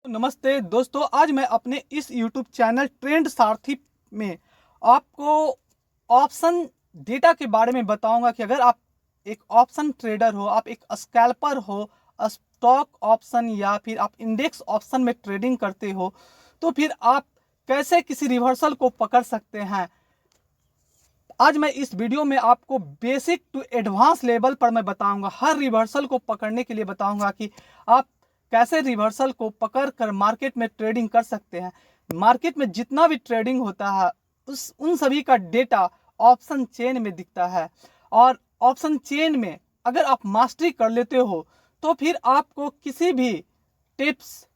नमस्ते दोस्तों, आज मैं अपने इस YouTube चैनल ट्रेंड सारथी में आपको ऑप्शन डेटा के बारे में बताऊंगा कि अगर आप एक ऑप्शन ट्रेडर हो, आप एक स्कैल्पर हो, स्टॉक ऑप्शन या फिर आप इंडेक्स ऑप्शन में ट्रेडिंग करते हो, तो फिर आप कैसे किसी रिवर्सल को पकड़ सकते हैं। आज मैं इस वीडियो में आपको बेसिक टू एडवांस लेवल पर मैं बताऊंगा, हर रिवर्सल को पकड़ने के लिए बताऊंगा कि आप कैसे रिवर्सल को पकड़ कर मार्केट में ट्रेडिंग कर सकते हैं। मार्केट में जितना भी ट्रेडिंग होता है उन सभी का डेटा ऑप्शन चेन में दिखता है, और ऑप्शन चेन में अगर आप मास्टरी कर लेते हो तो फिर आपको किसी भी टिप्स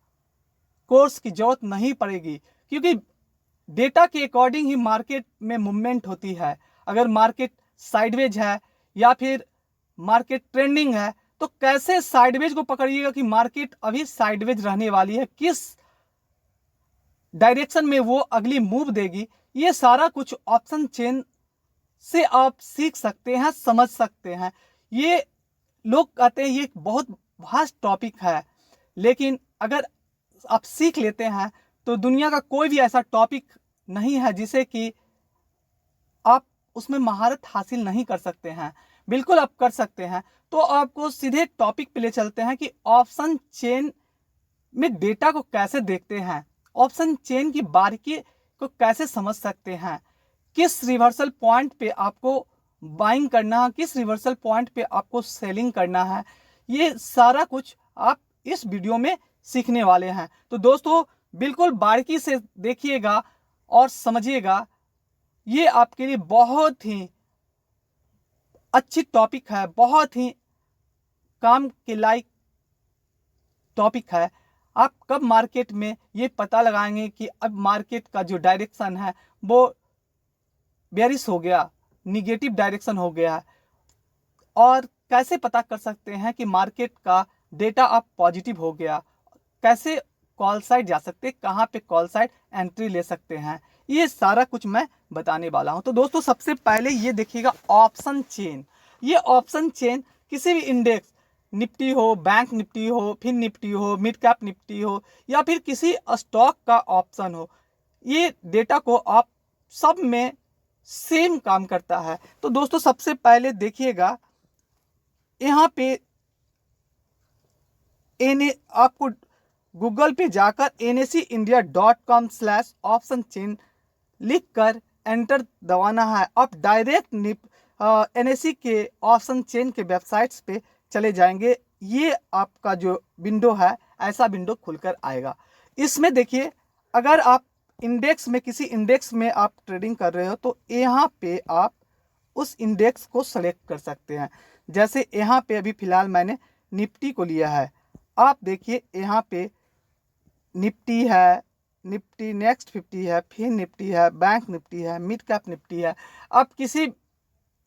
कोर्स की जरूरत नहीं पड़ेगी, क्योंकि डेटा के अकॉर्डिंग ही मार्केट में मूवमेंट होती है। अगर मार्केट साइडवेज है या फिर मार्केट ट्रेंडिंग है, तो कैसे साइडवेज को पकड़िएगा कि मार्केट अभी साइडवेज रहने वाली है, किस डायरेक्शन में वो अगली मूव देगी, ये सारा कुछ ऑप्शन चेन से आप सीख सकते हैं, समझ सकते हैं। ये लोग कहते हैं ये एक बहुत वास्ट टॉपिक है, लेकिन अगर आप सीख लेते हैं तो दुनिया का कोई भी ऐसा टॉपिक नहीं है जिसे कि आप उसमें महारत हासिल नहीं कर सकते हैं। बिल्कुल आप कर सकते हैं। तो आपको सीधे टॉपिक पे ले चलते हैं कि ऑप्शन चेन में डेटा को कैसे देखते हैं, ऑप्शन चेन की बारीकी को कैसे समझ सकते हैं, किस रिवर्सल पॉइंट पे आपको बाइंग करना है, किस रिवर्सल पॉइंट पे आपको सेलिंग करना है। ये सारा कुछ आप इस वीडियो में सीखने वाले हैं। तो दोस्तों बिल्कुल बारीकी से देखिएगा और समझिएगा, ये आपके लिए बहुत ही अच्छी टॉपिक है, बहुत ही काम के लायक टॉपिक है। आप कब मार्केट में ये पता लगाएंगे कि अब मार्केट का जो डायरेक्शन है वो बेरिश हो गया, निगेटिव डायरेक्शन हो गया है, और कैसे पता कर सकते हैं कि मार्केट का डेटा अब पॉजिटिव हो गया, कैसे कॉल साइड जा सकते हैं, कहाँ पे कॉल साइड एंट्री ले सकते हैं, ये सारा कुछ मैं बताने वाला हूं। तो दोस्तों सबसे पहले ये देखिएगा ऑप्शन चेन। ये ऑप्शन चेन किसी भी इंडेक्स, निफ्टी हो, बैंक निफ्टी हो, फिर निफ्टी हो, मिड कैप निफ्टी हो, या फिर किसी स्टॉक का ऑप्शन हो, ये डेटा को आप सब में सेम काम करता है। तो दोस्तों सबसे पहले देखिएगा, यहाँ पे आपको गूगल पे जाकर nacindia.com/ऑप्शन चेन लिख कर एंटर दबाना है। आप डायरेक्ट NSE के ऑप्शन चेन के वेबसाइट्स पे चले जाएंगे। ये आपका जो विंडो है, ऐसा विंडो खुलकर आएगा। इसमें देखिए, अगर आप इंडेक्स में, किसी इंडेक्स में आप ट्रेडिंग कर रहे हो तो यहाँ पे आप उस इंडेक्स को सेलेक्ट कर सकते हैं। जैसे यहाँ पे अभी फिलहाल मैंने निफ्टी को लिया है। आप देखिए यहाँ पे निफ्टी है, निफ्टी नेक्स्ट 50 है, फिर निफ्टी है, बैंक निफ्टी है, मिड कैप निफ्टी है। आप किसी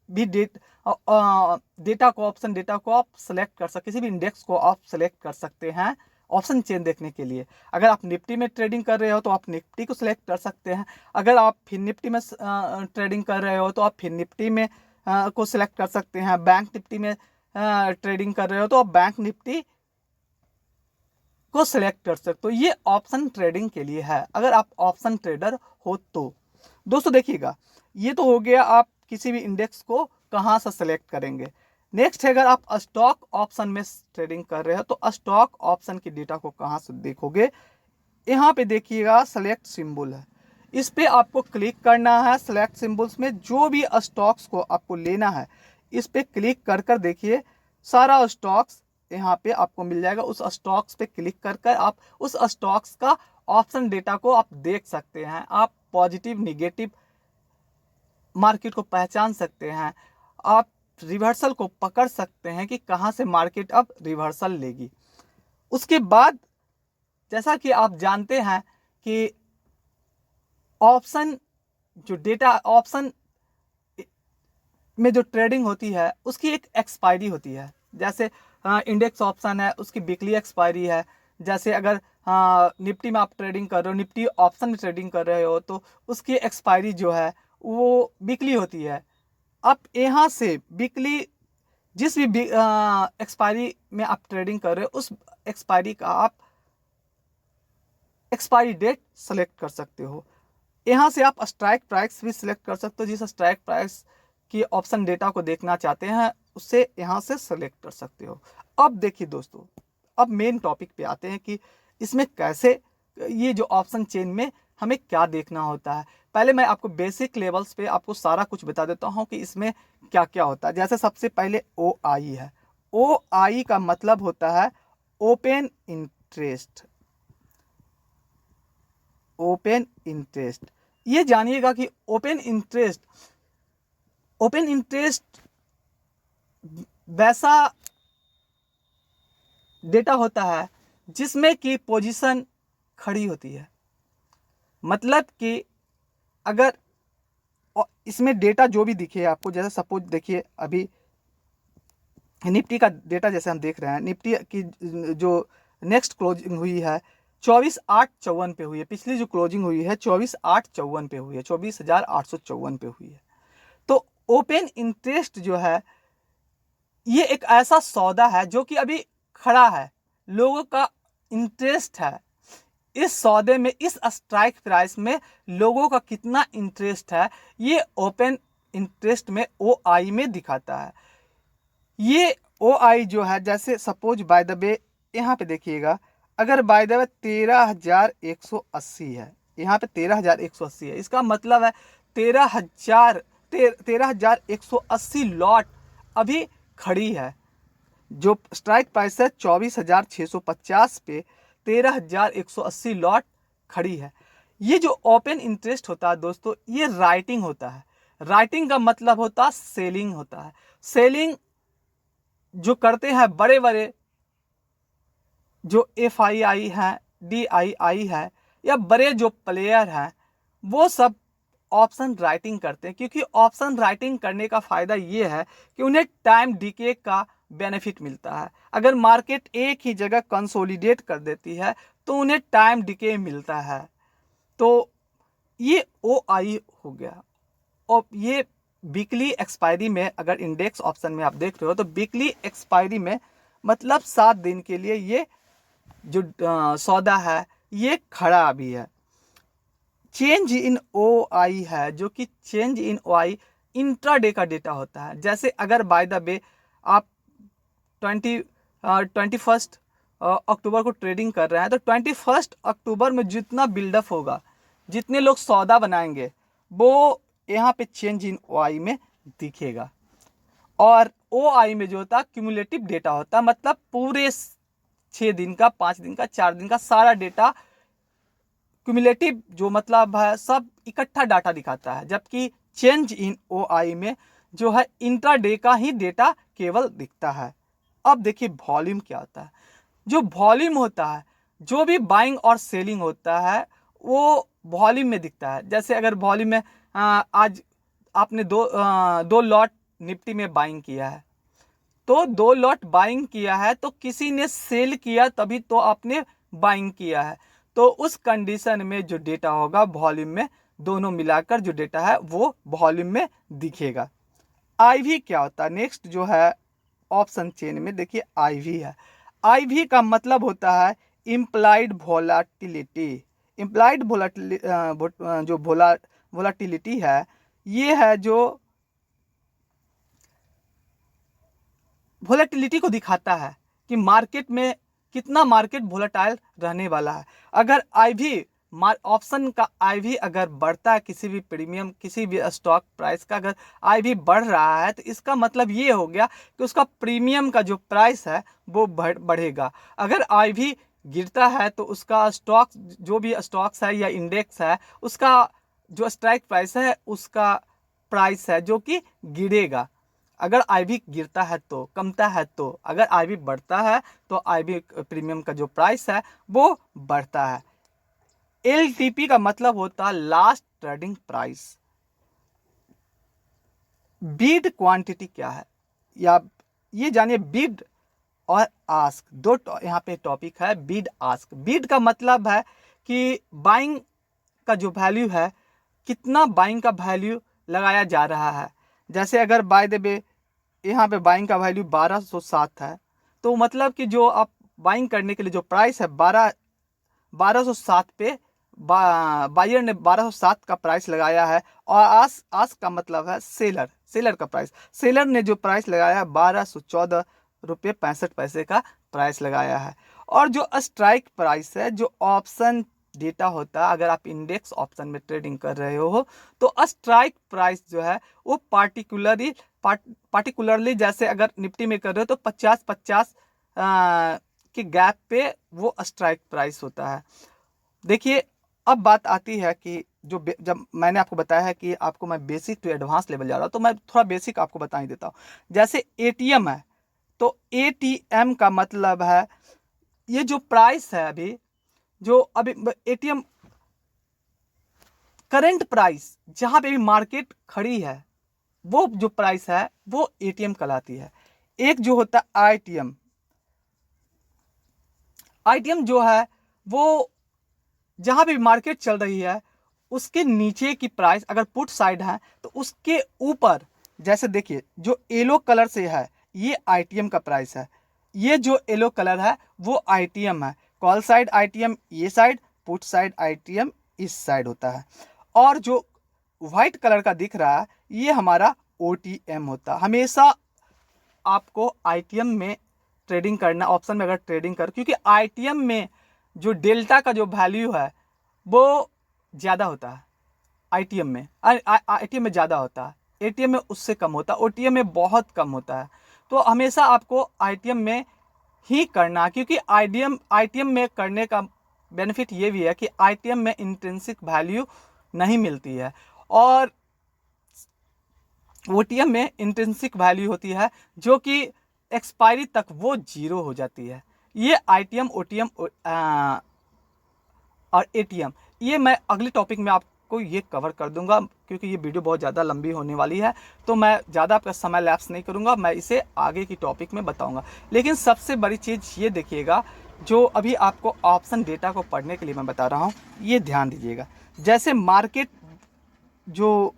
भी डेटा को, ऑप्शन डेटा को आप सेलेक्ट कर सकते, किसी भी इंडेक्स को आप सेलेक्ट कर सकते हैं ऑप्शन चेन देखने के लिए। अगर आप निफ्टी में ट्रेडिंग कर रहे हो तो आप निफ्टी को सिलेक्ट कर सकते हैं। अगर आप फिर निफ्टी में ट्रेडिंग कर रहे हो तो आप फिर निफ्टी में को सिलेक्ट कर सकते हैं। बैंक निफ्टी में ट्रेडिंग कर रहे हो तो आप बैंक निफ्टी को सिलेक्ट कर सकते हो। ये ऑप्शन ट्रेडिंग के लिए है, अगर आप ऑप्शन ट्रेडर हो तो। दोस्तों देखिएगा, ये तो हो गया आप किसी भी इंडेक्स को कहाँ से सेलेक्ट करेंगे। नेक्स्ट है, अगर आप स्टॉक ऑप्शन में ट्रेडिंग कर रहे हो तो स्टॉक ऑप्शन की डेटा को कहाँ से देखोगे। यहाँ पे देखिएगा सेलेक्ट सिंबल है, इस पे आपको क्लिक करना है। सेलेक्ट सिंबल्स में जो भी स्टॉक्स को आपको लेना है, इस पे क्लिक कर कर देखिए, सारा स्टॉक्स यहाँ पे आपको मिल जाएगा। उस स्टॉक्स पे क्लिक कर कर आप उस स्टॉक्स का ऑप्शन डेटा को आप देख सकते हैं। आप पॉजिटिव निगेटिव मार्केट को पहचान सकते हैं। आप रिवर्सल को पकड़ सकते हैं कि कहाँ से मार्केट अब रिवर्सल लेगी। उसके बाद जैसा कि आप जानते हैं कि ऑप्शन जो डेटा, ऑप्शन में जो ट्रेडिंग होती है उसकी एक एक्सपायरी होती है। जैसे इंडेक्स ऑप्शन है, उसकी वीकली एक्सपायरी है। जैसे अगर निफ्टी में आप ट्रेडिंग कर रहे हो, निफ्टी ऑप्शन में ट्रेडिंग कर रहे हो, तो उसकी एक्सपायरी जो है वो वीकली होती है। आप यहाँ से वीकली जिस भी एक्सपायरी में आप ट्रेडिंग कर रहे हो उस एक्सपायरी का आप एक्सपायरी डेट सेलेक्ट कर सकते हो। यहाँ से आप स्ट्राइक प्राइस भी सिलेक्ट कर सकते हो, जिस स्ट्राइक प्राइस की ऑप्शन डेटा को देखना चाहते हैं उससे यहाँ से सेलेक्ट कर सकते हो। अब देखिए दोस्तों, अब मेन टॉपिक पे आते हैं कि इसमें कैसे ये जो ऑप्शन चेन में हमें क्या देखना होता है। पहले मैं आपको बेसिक लेवल्स पे आपको सारा कुछ बता देता हूँ कि इसमें क्या क्या होता है। जैसे सबसे पहले OI है। OI का मतलब होता है ओपन इंटरेस्ट। ओपन इंटरेस्ट, ये जानिएगा कि ओपन इंटरेस्ट वैसा डेटा होता है जिसमें कि पोजीशन खड़ी होती है। मतलब कि अगर इसमें डेटा जो भी दिखे आपको, जैसे सपोज देखिए अभी निफ्टी का डेटा जैसे हम देख रहे हैं, निफ्टी की जो नेक्स्ट क्लोजिंग हुई है 24,854 पे हुई है। पिछली जो क्लोजिंग हुई है 24,854 पे हुई है, 24,854 पे हुई है। तो ओपन इंटरेस्ट जो है ये एक ऐसा सौदा है जो कि अभी खड़ा है, लोगों का इंटरेस्ट है इस सौदे में, इस स्ट्राइक प्राइस में लोगों का कितना इंटरेस्ट है, ये ओपन इंटरेस्ट में OI में दिखाता है। ये OI जो है, जैसे सपोज बाय द वे यहाँ पे देखिएगा, अगर बाय द वे 13,180 है, यहाँ पे 13,180 है, इसका मतलब है 13,180 लॉट अभी खड़ी है। जो स्ट्राइक प्राइस है 24,650 पे 13,180 लॉट खड़ी है। ये जो ओपन इंटरेस्ट होता है दोस्तों, ये राइटिंग होता है। राइटिंग का मतलब होता है सेलिंग होता है। सेलिंग जो करते हैं बड़े बड़े जो FII हैं, DII है, या बड़े जो प्लेयर हैं, वो सब ऑप्शन राइटिंग करते हैं। क्योंकि ऑप्शन राइटिंग करने का फ़ायदा ये है कि उन्हें टाइम डीके का बेनिफिट मिलता है। अगर मार्केट एक ही जगह कंसोलिडेट कर देती है तो उन्हें टाइम डीके मिलता है। तो ये OI हो गया। और ये वीकली एक्सपायरी में, अगर इंडेक्स ऑप्शन में आप देख रहे हो तो वीकली एक्सपायरी में मतलब 7 दिन के लिए ये जो सौदा है ये खड़ा भी है। चेंज इन OI है, जो कि चेंज इन OI इंट्राडे का डेटा होता है। जैसे अगर बाय द वे आप 21 अक्टूबर को ट्रेडिंग कर रहे हैं तो 21 अक्टूबर में जितना बिल्डअप होगा, जितने लोग सौदा बनाएंगे, वो यहाँ पे चेंज इन OI में दिखेगा। और OI में जो होता है क्यूमुलेटिव डेटा होता है, मतलब पूरे 6 दिन का, 5 दिन का, 4 दिन का सारा डेटा क्यूमुलेटिव जो मतलब है सब इकट्ठा डाटा दिखाता है। जबकि चेंज इन OI में जो है इंट्राडे का ही डेटा केवल दिखता है। अब देखिए वॉल्यूम क्या होता है। जो वॉल्यूम होता है, जो भी बाइंग और सेलिंग होता है वो वॉल्यूम में दिखता है। जैसे अगर वॉल्यूम में आज आपने दो लॉट निफ्टी में बाइंग किया है, तो 2 लॉट बाइंग किया है तो किसी ने सेल किया तभी तो आपने बाइंग किया है। तो उस कंडीशन में जो डेटा होगा वॉल्यूम में, दोनों मिलाकर जो डेटा है वो वॉल्यूम में दिखेगा। IV क्या होता है, नेक्स्ट जो है ऑप्शन चेन में देखिए IV है। IV का मतलब होता है इम्प्लाइड वोलाटिलिटी। इम्प्लाइड जो वोलाटिलिटी है, ये है जो वोलेटिलिटी को दिखाता है कि मार्केट में कितना मार्केट वोलेटाइल रहने वाला है। अगर IV ऑप्शन का IV अगर बढ़ता है, किसी भी प्रीमियम, किसी भी स्टॉक प्राइस का अगर IV बढ़ रहा है तो इसका मतलब ये हो गया कि उसका प्रीमियम का जो प्राइस है वो बढ़ेगा। अगर IV गिरता है तो उसका स्टॉक, जो भी स्टॉक्स है या इंडेक्स है, उसका जो स्ट्राइक प्राइस है उसका प्राइस है जो कि गिरेगा। अगर IV गिरता है तो कमता है, तो अगर IV बढ़ता है तो IV प्रीमियम का जो प्राइस है वो बढ़ता है। LTP का मतलब होता है last trading price. Bid quantity क्या है, या ये जानिए बिड और आस्क, दो यहाँ पे टॉपिक है, बिड आस्क। बिड का मतलब है कि बाइंग का जो वैल्यू है, कितना बाइंग का वैल्यू लगाया जा रहा है। जैसे अगर बाय द वे यहाँ पे बाइंग का वैल्यू 1207 है, तो मतलब कि जो आप बाइंग करने के लिए जो प्राइस है 1207 पे बायर ने 1207 का प्राइस लगाया है। और आस का मतलब है सेलर का प्राइस। सेलर ने जो प्राइस लगाया है 1214 रुपये 65 पैसे का प्राइस लगाया है। और जो स्ट्राइक प्राइस है, जो ऑप्शन डेटा होता है, अगर आप इंडेक्स ऑप्शन में ट्रेडिंग कर रहे हो तो स्ट्राइक प्राइस जो है वो पार्टिकुलरली जैसे अगर निफ्टी में कर रहे हो तो 50-50 के गैप पे वो स्ट्राइक प्राइस होता है। देखिए, अब बात आती है कि जब मैंने आपको बताया है कि आपको मैं बेसिक टू एडवांस लेवल जा रहा हूँ, तो मैं थोड़ा बेसिक आपको बता ही देता हूँ। जैसे एटीएम है, तो एटीएम का मतलब है ये जो प्राइस है अभी एटीएम करंट प्राइस जहां पे भी मार्केट खड़ी है, वो जो प्राइस है वो एटीएम कहलाती है। एक जो होता है आईटीएम जो है वो जहां पे भी मार्केट चल रही है उसके नीचे की प्राइस अगर पुट साइड है तो उसके ऊपर, जैसे देखिए जो येलो कलर से है ये आईटीएम का प्राइस है, ये जो येलो कलर है वो आईटीएम है। कॉल साइड आईटीएम ये साइड, पुट साइड आईटीएम इस साइड होता है। और जो व्हाइट कलर का दिख रहा है ये हमारा ओटीएम होता है। हमेशा आपको आईटीएम में ट्रेडिंग करना, ऑप्शन में अगर ट्रेडिंग कर, क्योंकि आईटीएम में जो डेल्टा का जो वैल्यू है वो ज़्यादा होता है। आईटीएम में आईटीएम में ज़्यादा होता है, एटीएम में उससे कम होता है, ओटीएम में बहुत कम होता है। तो हमेशा आपको आईटीएम में ही करना, क्योंकि आईटीएम में करने का बेनिफिट ये भी है कि आईटीएम में इंट्रिंसिक वैल्यू नहीं मिलती है और ओटीएम में इंट्रिंसिक वैल्यू होती है जो कि एक्सपायरी तक वो 0 हो जाती है। ये आईटीएम, ओटीएम और एटीएम, ये मैं अगले टॉपिक में आपको ये कवर कर दूंगा, क्योंकि ये वीडियो बहुत ज़्यादा लंबी होने वाली है, तो मैं ज़्यादा आपका समय लैप्स नहीं करूंगा, मैं इसे आगे की टॉपिक में बताऊंगा। लेकिन सबसे बड़ी चीज़ ये देखिएगा, जो अभी आपको ऑप्शन डेटा को पढ़ने के लिए मैं बता रहा हूँ, ये ध्यान दीजिएगा। जैसे मार्केट जो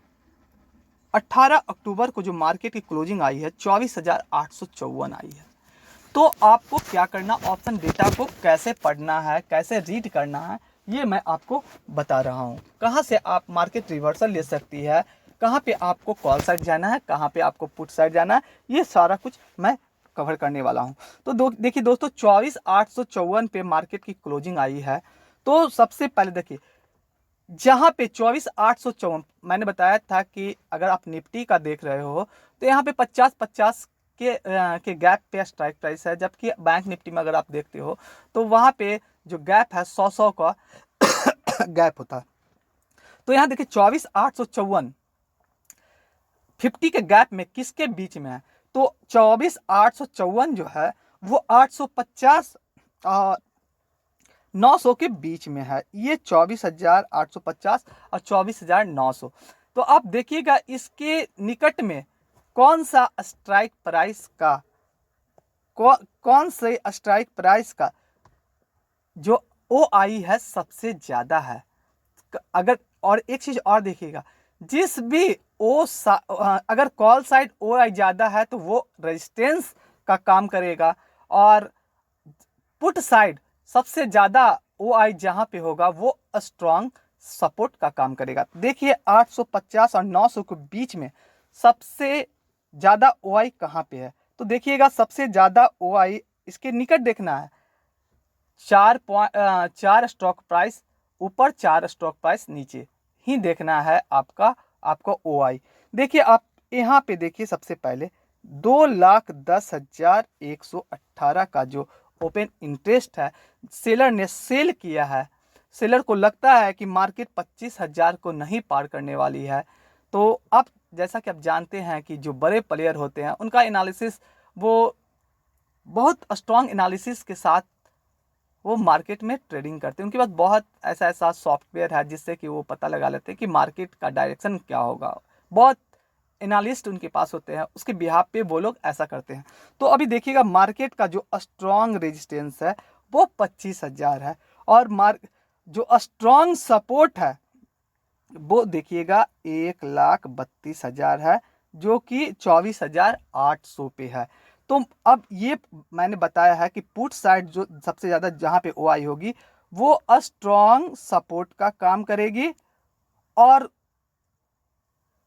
18 अक्टूबर को जो मार्केट की क्लोजिंग आई है 24,854 आई है। तो आपको क्या करना, ऑप्शन डेटा को कैसे पढ़ना है, कैसे रीड करना है, ये मैं आपको बता रहा हूँ। कहाँ से आप मार्केट रिवर्सल ले सकती है, कहाँ पे आपको कॉल साइड जाना है, कहाँ पे आपको पुट साइड जाना है, ये सारा कुछ मैं कवर करने वाला हूँ। तो देखिए दोस्तों, 24,854 पे मार्केट की क्लोजिंग आई है। तो सबसे पहले देखिए, जहाँ पे 24,854 मैंने बताया था कि अगर आप निफ्टी का देख रहे हो तो यहाँ पे 50-50 के गैप पे स्ट्राइक प्राइस है, जबकि बैंक निफ्टी में अगर आप देखते हो तो वहाँ पे जो गैप है 100 का गैप होता है। तो यहाँ देखिए 24,854 50 के गैप में किसके बीच में है, तो 24,854 जो है वो 850 900 के बीच में है। ये 24,850 और 24,900। तो आप देखिएगा इसके निकट में कौन सा स्ट्राइक प्राइस का कौन से स्ट्राइक प्राइस का जो OI है सबसे ज़्यादा है। अगर और एक चीज़ और देखिएगा, जिस भी अगर कॉल साइड OI ज़्यादा है तो वो रेजिस्टेंस का काम करेगा, और पुट साइड सबसे ज़्यादा OI जहाँ पे होगा वो स्ट्रॉन्ग सपोर्ट का काम करेगा। देखिए 850 और 900 के बीच में सबसे ज़्यादा OI कहाँ पे है, तो देखिएगा सबसे ज़्यादा OI इसके निकट देखना है, 4 स्टॉक प्राइस ऊपर, 4 स्टॉक प्राइस नीचे ही देखना है आपको OI। देखिए आप यहाँ पे देखिए, सबसे पहले 2,10,118 का जो ओपन इंटरेस्ट है सेलर ने सेल किया है। सेलर को लगता है कि मार्केट 25,000 को नहीं पार करने वाली है। तो अब जैसा कि आप जानते हैं कि जो बड़े प्लेयर होते हैं उनका एनालिसिस वो बहुत स्ट्रॉन्ग एनालिसिस के साथ वो मार्केट में ट्रेडिंग करते हैं। उनके पास बहुत ऐसा सॉफ्टवेयर है जिससे कि वो पता लगा लेते हैं कि मार्केट का डायरेक्शन क्या होगा। बहुत एनालिस्ट उनके पास होते हैं, उसके बिहाफ पे वो लोग ऐसा करते हैं। तो अभी देखिएगा मार्केट का जो स्ट्रॉन्ग रेजिस्टेंस है वो 25,000 है, और जो स्ट्रॉन्ग सपोर्ट है वो देखिएगा 1,32,000 है, जो कि 24,800 पे है। तो अब ये मैंने बताया है कि पुट साइड जो सबसे ज़्यादा जहाँ पे OI होगी वो स्ट्रॉन्ग सपोर्ट का काम करेगी, और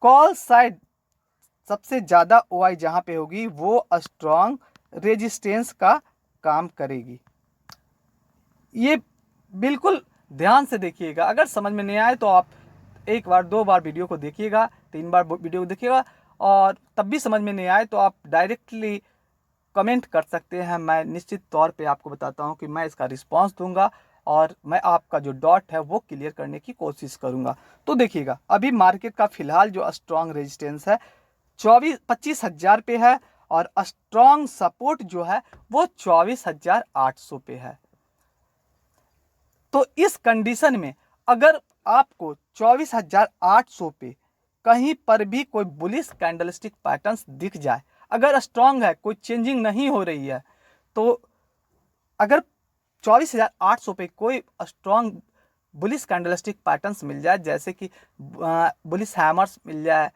कॉल साइड सबसे ज़्यादा OI जहाँ पे होगी वो स्ट्रॉन्ग रेजिस्टेंस का काम करेगी। ये बिल्कुल ध्यान से देखिएगा। अगर समझ में नहीं आए तो आप एक बार 2 बार वीडियो को देखिएगा, 3 बार वीडियो को देखिएगा, और तब भी समझ में नहीं आए तो आप डायरेक्टली कमेंट कर सकते हैं। मैं निश्चित तौर पे आपको बताता हूं कि मैं इसका रिस्पांस दूंगा और मैं आपका जो डाउट है वो क्लियर करने की कोशिश करूंगा। तो देखिएगा, अभी मार्केट का फिलहाल जो स्ट्रॉन्ग रेजिस्टेंस है 25,000 पे है, और स्ट्रॉन्ग सपोर्ट जो है वो 24,800 पे है। तो इस कंडीशन में अगर आपको 24,800 पे कहीं पर भी कोई बुलिश कैंडलस्टिक पैटर्न्स दिख जाए, अगर स्ट्रांग है, कोई चेंजिंग नहीं हो रही है, तो अगर 24,800 पे कोई स्ट्रांग बुलिश कैंडलस्टिक पैटर्न्स मिल जाए, जैसे कि बुलिश हैमर्स मिल जाए,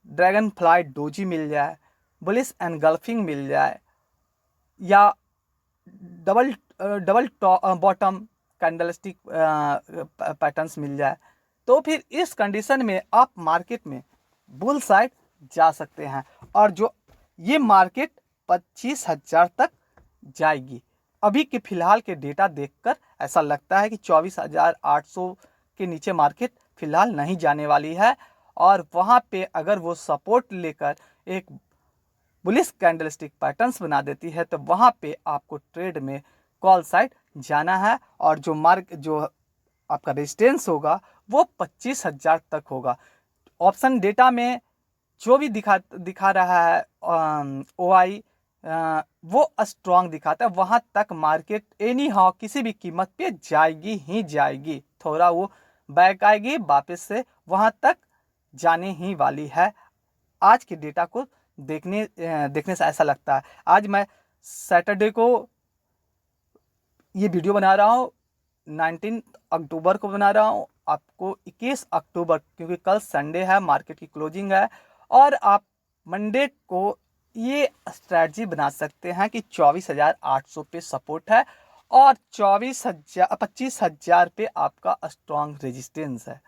ड्रैगन फ्लाई डोजी मिल जाए, बुलिश एनगल्फिंग मिल जाए, या double double bottom candlestick patterns मिल जाए, तो फिर इस कंडीशन में आप मार्केट में बुल साइड जा सकते हैं, और जो ये मार्केट 25,000 तक जाएगी। अभी के फिलहाल के डेटा देखकर ऐसा लगता है कि 24,800 के नीचे मार्केट फिलहाल नहीं जाने वाली है, और वहाँ पे अगर वो सपोर्ट लेकर एक बुलिश कैंडलस्टिक पैटर्न्स बना देती है तो वहाँ पे आपको ट्रेड में कॉल साइड जाना है, और जो आपका रेजिस्टेंस होगा वो 25,000 तक होगा। ऑप्शन डेटा में जो भी दिखा रहा है OI वो स्ट्रॉन्ग दिखाता है, वहाँ तक मार्केट एनी हाउ किसी भी कीमत पे जाएगी ही जाएगी। थोड़ा वो बैक आएगी, वापस से वहाँ तक जाने ही वाली है। आज के डेटा को देखने से ऐसा लगता है। आज मैं सैटरडे को ये वीडियो बना रहा हूँ, 19 अक्टूबर को बना रहा हूँ, आपको 21 अक्टूबर, क्योंकि कल संडे है, मार्केट की क्लोजिंग है, और आप मंडे को ये स्ट्रैटेजी बना सकते हैं कि 24,800 पे सपोर्ट है और 25,000 पे आपका स्ट्रॉन्ग रेजिस्टेंस है।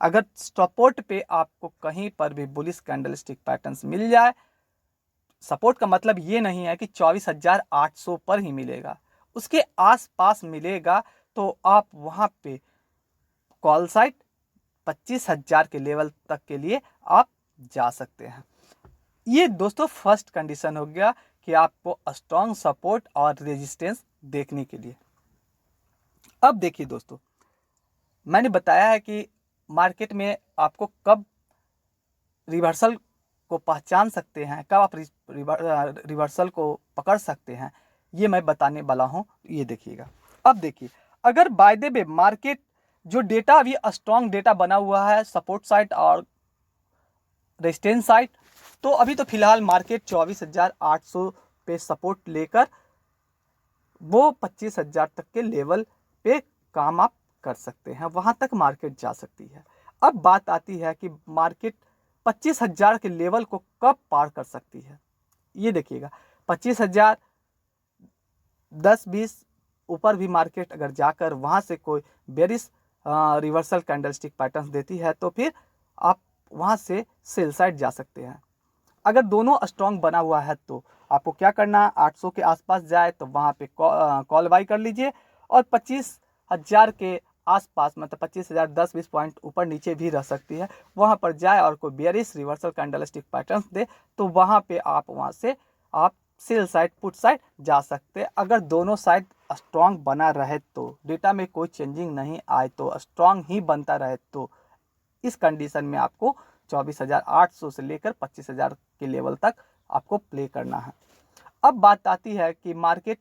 अगर सपोर्ट पे आपको कहीं पर भी बुलिश कैंडलस्टिक पैटर्न्स मिल जाए, सपोर्ट का मतलब ये नहीं है कि 24,800 पर ही मिलेगा, उसके आसपास मिलेगा तो आप वहाँ पे कॉल साइड 25,000 के लेवल तक के लिए आप जा सकते हैं। ये दोस्तों फर्स्ट कंडीशन हो गया कि आपको स्ट्रॉन्ग सपोर्ट और रेजिस्टेंस देखने के लिए। अब देखिए दोस्तों, मैंने बताया है कि मार्केट में आपको कब रिवर्सल को पहचान सकते हैं, कब आप रिवर्सल को पकड़ सकते हैं, ये मैं बताने वाला हूँ। ये देखिएगा, अब देखिए, अगर बाय द वे मार्केट जो डेटा अभी स्ट्रॉन्ग डेटा बना हुआ है सपोर्ट साइड और रेजिस्टेंस साइड, तो अभी तो फिलहाल मार्केट 24,800 पे सपोर्ट लेकर वो 25,000 तक के लेवल पे काम आप कर सकते हैं, वहाँ तक मार्केट जा सकती है। अब बात आती है कि मार्केट 25,000 के लेवल को कब पार कर सकती है। ये देखिएगा, 25,000 10-20 ऊपर भी मार्केट अगर जाकर वहाँ से कोई बेरिश रिवर्सल कैंडलस्टिक पैटर्न्स देती है तो फिर आप वहाँ से सेल साइड जा सकते हैं। अगर दोनों स्ट्रॉन्ग बना हुआ है तो आपको क्या करना है, 800 के आसपास जाए तो वहाँ पे कॉल बाई कर लीजिए, और 25,000 के आसपास, मतलब 25,000 10-20 पॉइंट ऊपर नीचे भी रह सकती है, वहाँ पर जाए और कोई बेरिश रिवर्सल कैंडलस्टिक पैटर्न्स दे तो वहाँ पे आप वहाँ से आप सेल साइड पुट साइड जा सकते हैं। अगर दोनों साइड स्ट्रॉन्ग बना रहे तो, डेटा में कोई चेंजिंग नहीं आए तो, स्ट्रॉन्ग ही बनता रहे तो, इस कंडीशन में आपको 24,800 से लेकर 25,000 के लेवल तक आपको प्ले करना है। अब बात आती है कि मार्केट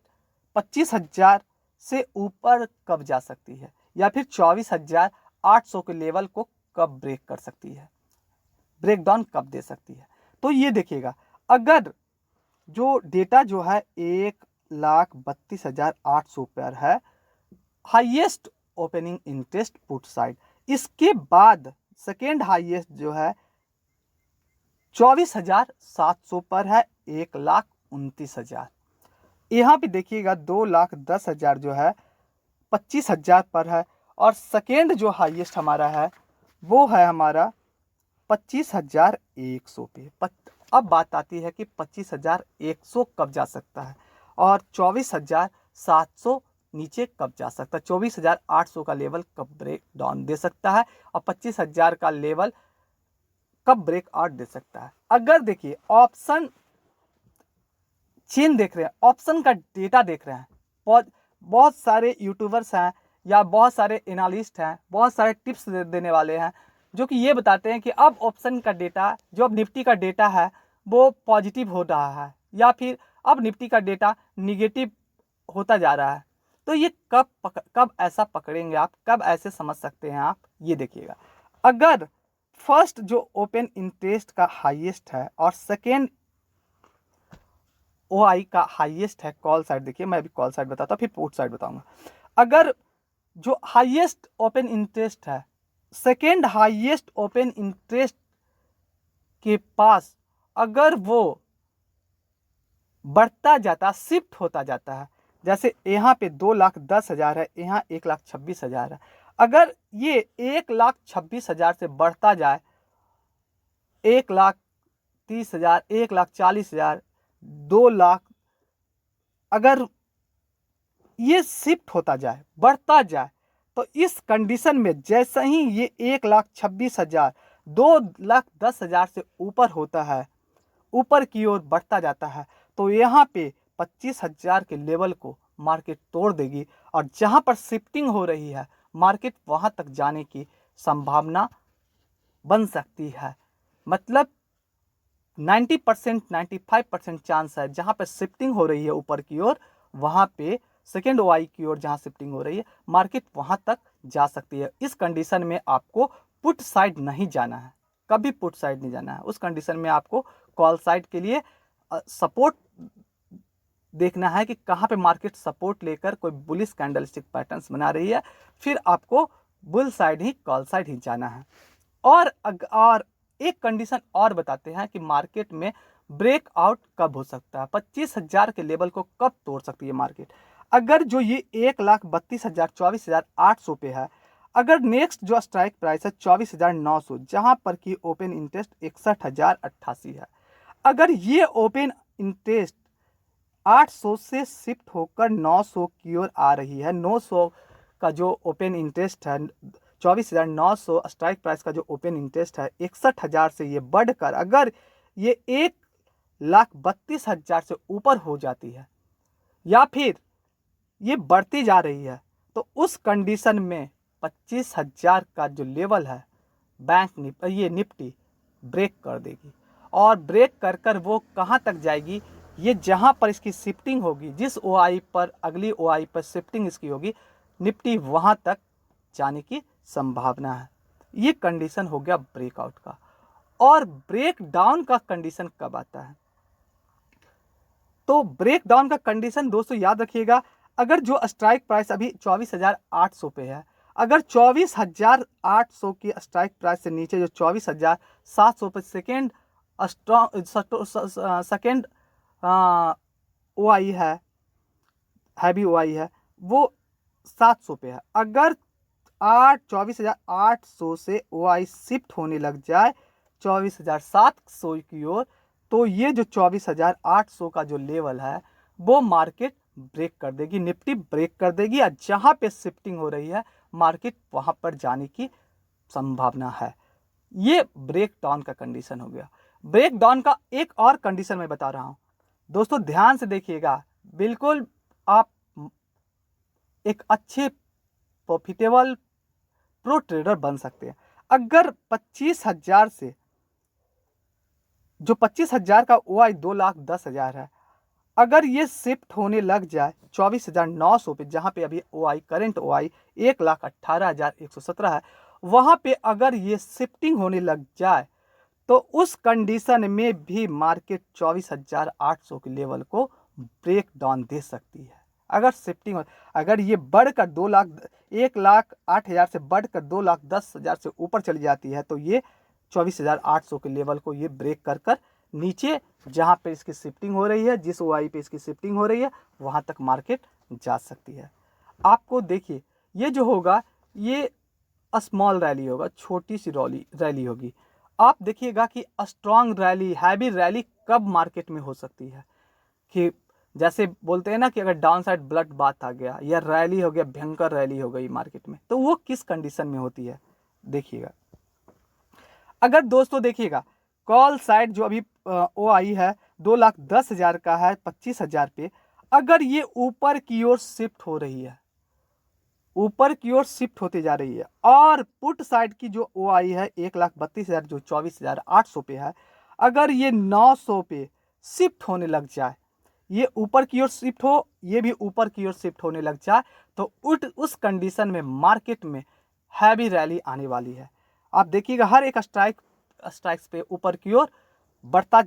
25,000 से ऊपर कब जा सकती है, या फिर 24,800 के लेवल को कब ब्रेक कर सकती है, ब्रेक डाउन कब दे सकती है। तो ये देखिएगा, अगर जो डेटा जो है 1,32,800 पर है, highest opening interest put side, इसके बाद सेकेंड हाईएस्ट जो है 24,700 पर है, 1,29,000। यहाँ पे देखिएगा 2,10,000 जो है 25,000 पर है। और सेकेंड जो हाईएस्ट हमारा है वो है हमारा 25,100 पे। अब बात आती है कि 25,100 कब जा सकता है और 24,700 नीचे कब जा सकता है, 24,800 का लेवल कब ब्रेक डाउन दे सकता है और 25,000 का लेवल कब ब्रेक आउट दे सकता है। अगर देखिए ऑप्शन चेन देख रहे हैं, ऑप्शन का डेटा देख रहे हैं, बहुत सारे यूट्यूबर्स हैं या बहुत सारे एनालिस्ट हैं, बहुत सारे टिप्स देने वाले हैं जो कि ये बताते हैं कि अब ऑप्शन का डेटा, जो अब निफ्टी का डेटा है वो पॉजिटिव हो रहा है या फिर अब निफ्टी का डेटा निगेटिव होता जा रहा है। तो ये कब ऐसा पकड़ेंगे आप, कब ऐसे समझ सकते हैं आप, ये देखिएगा। अगर फर्स्ट जो ओपन इंटरेस्ट का हाईएस्ट है और सेकेंड OI का हाईएस्ट है कॉल साइड, देखिए मैं अभी कॉल साइड बताता हूँ फिर पुट साइड बताऊंगा। अगर जो हाईएस्ट ओपन इंटरेस्ट है, सेकेंड हाईएस्ट ओपन इंटरेस्ट के पास अगर वो बढ़ता जाता, शिफ्ट होता जाता है, जैसे यहाँ पे 2,10,000 है, यहाँ 1,26,000 है, अगर ये 1,26,000 से बढ़ता जाए 1,30,000, 1,40,000, 2,00,000, अगर ये शिफ्ट होता जाए, बढ़ता जाए, तो इस कंडीशन में जैसे ही ये 1,26,000 2,10,000 से ऊपर होता है, ऊपर की ओर बढ़ता जाता है, तो यहाँ पे 25,000 के लेवल को मार्केट तोड़ देगी और जहाँ पर शिफ्टिंग हो रही है मार्केट वहाँ तक जाने की संभावना बन सकती है। मतलब 90% 95% चांस है जहाँ पे शिफ्टिंग हो रही है ऊपर की ओर, वहाँ पे सेकेंड OI की ओर जहाँ शिफ्टिंग हो रही है मार्केट वहाँ तक जा सकती है। इस कंडीशन में आपको पुट साइड नहीं जाना है, कभी पुट साइड नहीं जाना है। उस कंडीशन में आपको कॉल साइड के लिए सपोर्ट देखना है कि कहाँ पे मार्केट सपोर्ट लेकर कोई बुलिश कैंडलस्टिक पैटर्न्स बना रही है, फिर आपको बुल साइड ही, कॉल साइड ही जाना है। और एक कंडीशन और बताते हैं कि मार्केट में ब्रेकआउट कब हो सकता है, 25,000 के लेवल को कब तोड़ सकती है मार्केट। अगर जो ये 1,32,000 24,800 पे है, अगर नेक्स्ट जो स्ट्राइक प्राइस है 24,900, जहां पर कि ओपन इंटरेस्ट 61,088 है, अगर ये ओपन इंटरेस्ट 800 से शिफ्ट होकर 900 की ओर आ रही है, 900 का जो ओपन इंटरेस्ट है, 24,900 स्ट्राइक प्राइस का जो ओपन इंटरेस्ट है, 61,000 से ये बढ़कर अगर ये 1,32,000 से ऊपर हो जाती है या फिर ये बढ़ती जा रही है, तो उस कंडीशन में 25,000 का जो लेवल है ये निफ्टी ब्रेक कर देगी। और ब्रेक कर कर वो कहाँ तक जाएगी, ये जहाँ पर इसकी शिफ्टिंग होगी, जिस OI पर, अगली OI पर शिफ्टिंग इसकी होगी, निफ्टी वहाँ तक जाने की संभावना है। ये कंडीशन हो गया ब्रेकआउट का। और ब्रेक डाउन का कंडीशन कब आता है, तो ब्रेक डाउन का कंडीशन दोस्तों याद रखिएगा, अगर जो स्ट्राइक प्राइस अभी 24,800 पे है, अगर 24,800 की स्ट्राइक प्राइस से नीचे जो 24,700 पे सेकेंड OI है, हैवी OI है, वो 700 पे है, अगर 24,800 से OI शिफ्ट होने लग जाए 24,700 की ओर, तो ये जो 24,800 का जो लेवल है वो मार्केट ब्रेक कर देगी, निफ्टी ब्रेक कर देगी, और जहाँ पे शिफ्टिंग हो रही है मार्केट वहाँ पर जाने की संभावना है। ये ब्रेक डाउन का कंडीशन हो गया। ब्रेक डाउन का एक और कंडीशन मैं बता रहा हूँ दोस्तों, ध्यान से देखिएगा, बिल्कुल आप एक अच्छे प्रॉफिटेबल प्रो ट्रेडर बन सकते हैं। अगर 25,000 से जो 25,000 का OI 2,10,000 है, अगर ये शिफ्ट होने लग जाए 24,900 पे, जहाँ पे अभी OI करंट OI 1,18,117 है, वहाँ पे अगर ये शिफ्टिंग होने लग जाए तो उस कंडीशन में भी मार्केट 24,800 के लेवल को ब्रेक डाउन दे सकती है। अगर शिफ्टिंग हो, अगर ये बढ़कर 1,08,000 से बढ़कर 2,10,000 से ऊपर चली जाती है, तो ये 24,800 के लेवल को ये ब्रेक कर कर नीचे जहाँ पे इसकी शिफ्टिंग हो रही है, जिस OI पे इसकी शिफ्टिंग हो रही है, वहाँ तक मार्केट जा सकती है। आपको देखिए ये जो होगा ये स्मॉल रैली होगा, छोटी सी रैली होगी। आप देखिएगा कि स्ट्रॉन्ग रैली, हैवी रैली कब मार्केट में हो सकती है, कि जैसे बोलते हैं ना कि अगर डाउन साइड ब्लड बाथ आ गया या रैली हो गया, भयंकर रैली हो गई मार्केट में, तो वो किस कंडीशन में होती है देखिएगा। अगर दोस्तों देखिएगा कॉल साइड जो अभी ओ आई है 2,10,000 का है 25,000 पे, अगर ये ऊपर की ओर शिफ्ट हो रही है, ऊपर की ओर शिफ्ट होती जा रही है, और पुट साइड की जो ओ आई है 1,32,000 जो 24,800 पे है, अगर ये 900 पे शिफ्ट होने लग जाए, ये ऊपर की ओर शिफ्ट हो, ये भी ऊपर की ओर शिफ्ट होने लग जाए, तो उस कंडीशन में मार्केट में हैवी रैली आने वाली है। आप देखिएगा हर एक स्ट्राइक्स पे ऊपर की ओर बढ़ता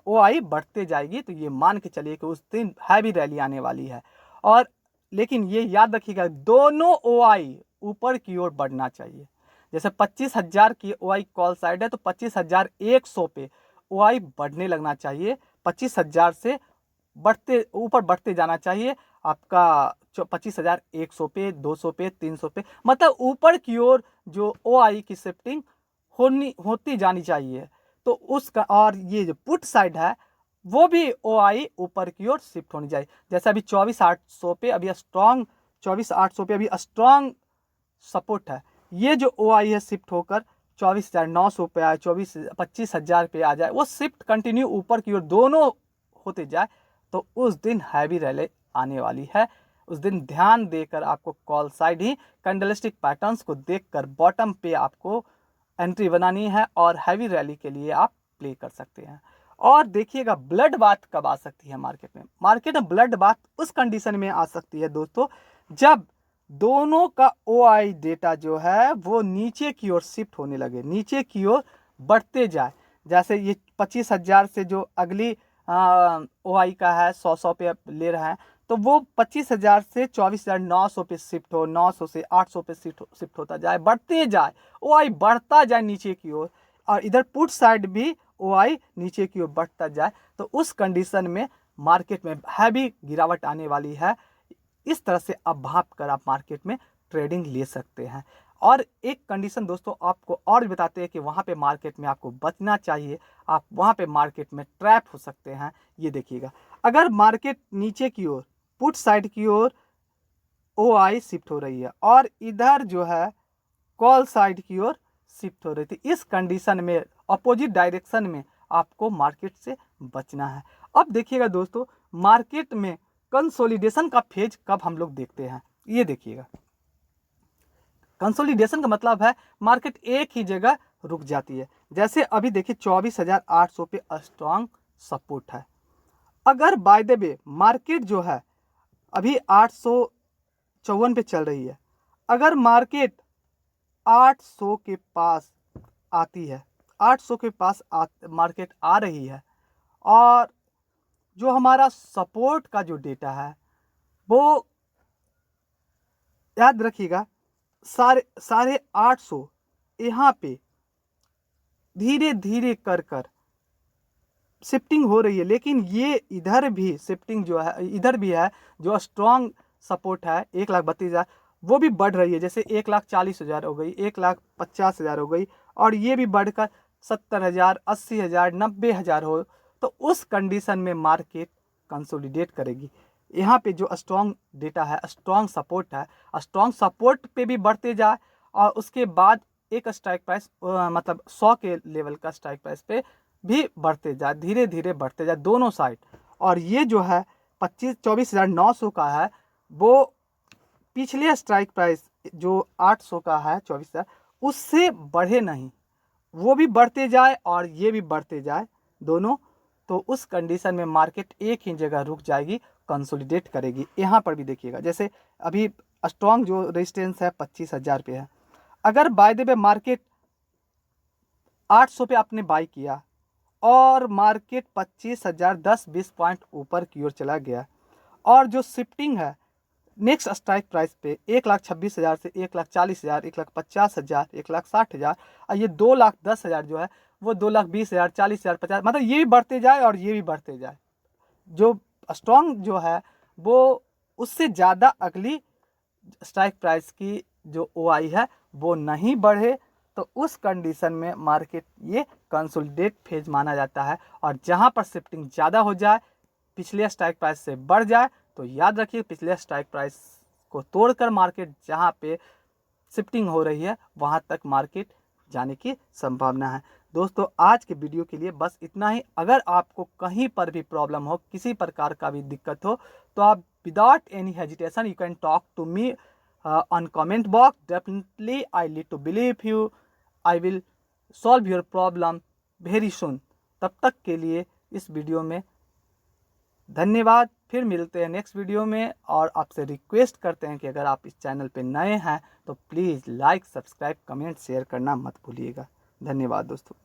ओ आई बढ़ते जाएगी, तो ये मान के चलिए कि उस दिन हैवी रैली आने वाली है। और लेकिन ये याद रखिएगा दोनों ओ आई ऊपर की ओर बढ़ना चाहिए। जैसे 25,000 की ओ आई कॉल साइड है तो 25,100 पे ओ आई बढ़ने लगना चाहिए, 25,000 से बढ़ते ऊपर बढ़ते जाना चाहिए आपका 25,100 पे, 200 पे, 300 पे, मतलब ऊपर की ओर जो ओ आई की शिफ्टिंग होती जानी चाहिए। तो उसका, और ये जो पुट साइड है वो भी ओ आई ऊपर की ओर शिफ्ट होनी चाहिए। जैसे अभी 24,800 पे अभी स्ट्रॉन्ग 24,800 पे अभी स्ट्रॉन्ग सपोर्ट है, ये जो ओ आई है शिफ्ट होकर 24,900 पे आए, 25,000 पे आ जाए, वो शिफ्ट कंटिन्यू ऊपर की ओर दोनों होते जाए, तो उस दिन हैवी रैली आने वाली है। उस दिन ध्यान देकर आपको कॉल साइड ही कैंडलस्टिक पैटर्न्स को देखकर बॉटम पे आपको एंट्री बनानी है और हैवी रैली के लिए आप प्ले कर सकते हैं। और देखिएगा ब्लड बाथ कब आ सकती है मार्केट में। मार्केट में ब्लड बाथ उस कंडीशन में आ सकती है दोस्तों जब दोनों का ओ आई डेटा जो है वो नीचे की ओर शिफ्ट होने लगे, नीचे की ओर बढ़ते जाए। जैसे ये 25,000 से जो अगली ओ आई का है 100 पे ले रहा है, तो वो 25,000 से 24,900 पे शिफ्ट हो, 900 से 800 पे शिफ्ट होता जाए, बढ़ते जाए, ओ आई बढ़ता जाए नीचे की ओर, और इधर पुट साइड भी ओ आई नीचे की ओर बढ़ता जाए, तो उस कंडीशन में मार्केट में हैवी गिरावट आने वाली है। इस तरह से आप भाप कर आप मार्केट में ट्रेडिंग ले सकते हैं। और एक कंडीशन दोस्तों आपको और भी बताते हैं कि वहाँ पे मार्केट में आपको बचना चाहिए, आप वहाँ पे मार्केट में ट्रैप हो सकते हैं। ये देखिएगा अगर मार्केट नीचे की ओर पुट साइड की ओर ओ आई शिफ्ट हो रही है और इधर जो है कॉल साइड की ओर शिफ्ट हो रही थी, इस कंडीशन में अपोजिट डायरेक्शन में आपको मार्केट से बचना है। अब देखिएगा दोस्तों मार्केट में कंसोलिडेशन का फेज कब हम लोग देखते हैं, ये देखिएगा। कंसोलिडेशन का मतलब है मार्केट एक ही जगह रुक जाती है। जैसे अभी देखिए 24,800 पे स्ट्रॉन्ग सपोर्ट है। अगर बाय द वे मार्केट जो है अभी 854 पे चल रही है, अगर मार्केट 800 के पास आती है, 800 के पास मार्केट आ रही है, और जो हमारा सपोर्ट का जो डेटा है वो याद रखिएगा 850 यहाँ पे धीरे धीरे कर शिफ्टिंग हो रही है, लेकिन ये इधर भी शिफ्टिंग जो है इधर भी है, जो स्ट्रॉन्ग सपोर्ट है 1,32,000 वो भी बढ़ रही है। जैसे 1,40,000 हो गई, 1,50,000 हो गई, और ये भी बढ़कर 70,000, 80,000, 90,000 हो, तो उस कंडीशन में मार्केट कंसोलिडेट करेगी। यहाँ पे जो स्ट्रॉन्ग डेटा है, स्ट्रॉन्ग सपोर्ट है, स्ट्रॉन्ग सपोर्ट पे भी बढ़ते जाए, और उसके बाद एक स्ट्राइक प्राइस मतलब 100 के लेवल का स्ट्राइक प्राइस पे भी बढ़ते जाए, धीरे धीरे बढ़ते जाए दोनों साइड। और ये जो है 24,900 का है, वो पिछले स्ट्राइक प्राइस जो 800 का है 24,000 उससे बढ़े नहीं, वो भी बढ़ते जाए और ये भी बढ़ते जाए दोनों, तो उस कंडीशन में मार्केट एक ही जगह रुक जाएगी, कंसोलिडेट करेगी। यहाँ पर भी देखिएगा जैसे अभी स्ट्रॉन्ग जो रेजिस्टेंस है 25,000 पे है, अगर बाय द वे मार्केट 800 पे आपने बाई किया और मार्केट 25,000 10-20 पॉइंट ऊपर की ओर चला गया, और जो शिफ्टिंग है नेक्स्ट स्ट्राइक प्राइस पे 1,26,000 से 1,40,000, 1,50,000, 1,60,000, और ये 2,10,000 जो है वो 2,20,000, 40,000, 50, मतलब ये भी बढ़ते जाए और ये भी बढ़ते जाए। जो स्ट्रॉन्ग जो है वो उससे ज़्यादा अगली स्ट्राइक प्राइस की जो OI है वो नहीं बढ़े, तो उस कंडीशन में मार्केट ये कंसोलिडेट फेज माना जाता है। और जहां पर शिफ्टिंग ज़्यादा हो जाए, पिछले स्ट्राइक प्राइस से बढ़ जाए, तो याद रखिए पिछले स्ट्राइक प्राइस को तोड़कर मार्केट जहां पे शिफ्टिंग हो रही है वहां तक मार्केट जाने की संभावना है। दोस्तों आज के वीडियो के लिए बस इतना ही। अगर आपको कहीं पर भी प्रॉब्लम हो, किसी प्रकार का भी दिक्कत हो, तो आप without any hesitation you can talk to me on comment box. Definitely I lead to believe you, I will solve your problem very soon. तब तक के लिए इस वीडियो में धन्यवाद। फिर मिलते हैं नेक्स्ट वीडियो में, और आपसे रिक्वेस्ट करते हैं कि अगर आप इस चैनल पे नए हैं तो please like, subscribe, comment, share करना मत भूलिएगा। धन्यवाद दोस्तों।